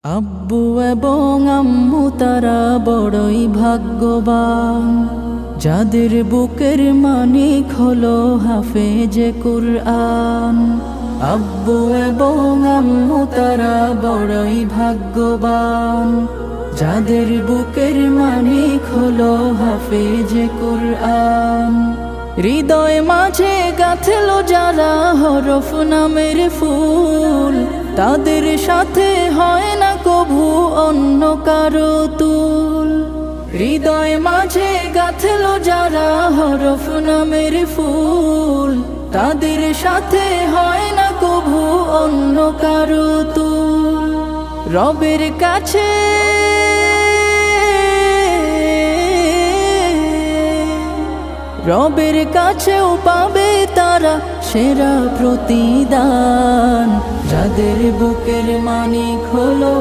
আব্বু এবং আম্মু তারা বড়ই ভাগ্যবান, যাদের বুকের মানিক হলো হাফেজে কুরআন। আব্বু এবং আম্মু তারা বড়ই ভাগ্যবান, যাদের বুকের মানিক হলো হাফেজে কুরআন। হৃদয় মাঝে গাঁথলো যারা হরফ নামের ফুল, তাদের সাথে হয় না কভু অন্য কারো তুল। হৃদয় মাঝে গাঁথলো যারা হরফ নামের ফুল, তাদের সাথে হয় না কভু অন্য কারো তুল। রবের কাছে রবের কাছেও পাবে তারা সেরা প্রতিদান, যাদের বুকের মানিক হলো